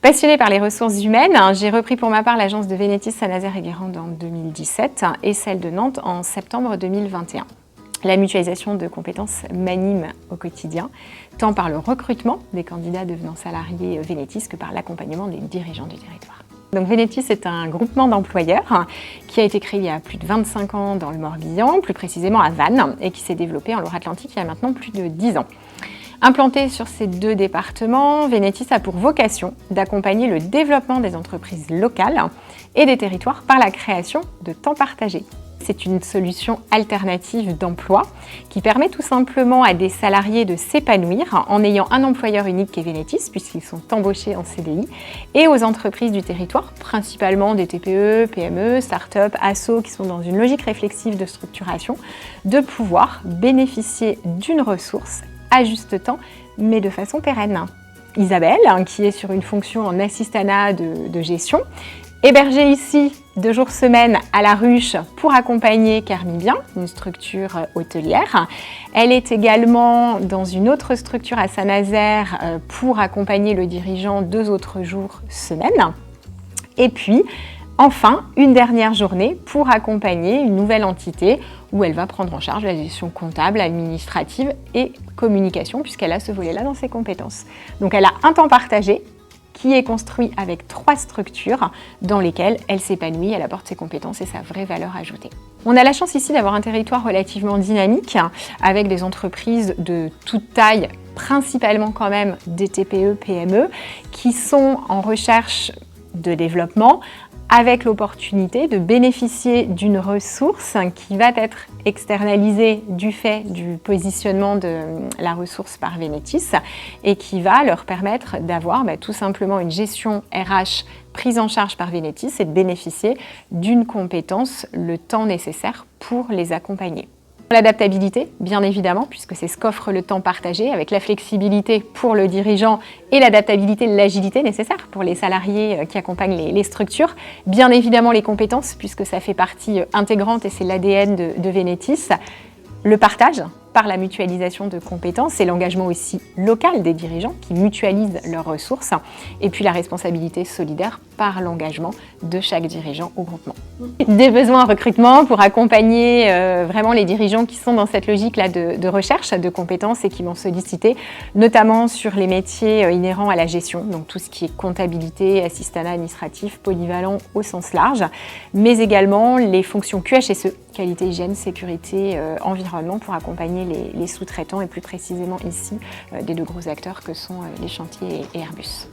Passionnée par les ressources humaines, j'ai repris pour ma part l'agence de Vénétis Saint-Nazaire et Guérande en 2017 et celle de Nantes en septembre 2021. La mutualisation de compétences m'anime au quotidien, tant par le recrutement des candidats devenant salariés Vénétis que par l'accompagnement des dirigeants du territoire. Donc Vénétis est un groupement d'employeurs qui a été créé il y a plus de 25 ans dans le Morbihan, plus précisément à Vannes, et qui s'est développé en Loire-Atlantique il y a maintenant plus de 10 ans. Implanté sur ces 2 départements, Vénétis a pour vocation d'accompagner le développement des entreprises locales et des territoires par la création de temps partagé. C'est une solution alternative d'emploi qui permet tout simplement à des salariés de s'épanouir en ayant un employeur unique qui est Vénétis, puisqu'ils sont embauchés en CDI, et aux entreprises du territoire, principalement des TPE, PME, start-up, assos qui sont dans une logique réflexive de structuration, de pouvoir bénéficier d'une ressource à juste temps, mais de façon pérenne. Isabelle, qui est sur une fonction en assistanat de gestion, hébergée ici 2 jours semaine à la Ruche pour accompagner Carmibien, une structure hôtelière. Elle est également dans une autre structure à Saint-Nazaire pour accompagner le dirigeant 2 autres jours semaine. Et puis, enfin, une dernière journée pour accompagner une nouvelle entité où elle va prendre en charge la gestion comptable, administrative et communication, puisqu'elle a ce volet-là dans ses compétences. Donc elle a un temps partagé qui est construit avec 3 structures dans lesquelles elle s'épanouit, elle apporte ses compétences et sa vraie valeur ajoutée. On a la chance ici d'avoir un territoire relativement dynamique, avec des entreprises de toute taille, principalement quand même des TPE, PME, qui sont en recherche de développement, avec l'opportunité de bénéficier d'une ressource qui va être externalisée du fait du positionnement de la ressource par Vénétis et qui va leur permettre d'avoir tout simplement une gestion RH prise en charge par Vénétis et de bénéficier d'une compétence le temps nécessaire pour les accompagner. L'adaptabilité, bien évidemment, puisque c'est ce qu'offre le temps partagé, avec la flexibilité pour le dirigeant et l'adaptabilité, l'agilité nécessaire pour les salariés qui accompagnent les structures. Bien évidemment, les compétences, puisque ça fait partie intégrante et c'est l'ADN de Vénétis. Le partage par la mutualisation de compétences et l'engagement aussi local des dirigeants qui mutualisent leurs ressources. Et puis la responsabilité solidaire par l'engagement de chaque dirigeant au groupement. Des besoins en recrutement pour accompagner vraiment les dirigeants qui sont dans cette logique-là de recherche de compétences et qui vont solliciter, notamment sur les métiers inhérents à la gestion, donc tout ce qui est comptabilité, assistanat administratif, polyvalent au sens large, mais également les fonctions QHSE, qualité, hygiène, sécurité, environnement, pour accompagner les sous-traitants et plus précisément ici des 2 gros acteurs que sont les chantiers et Airbus.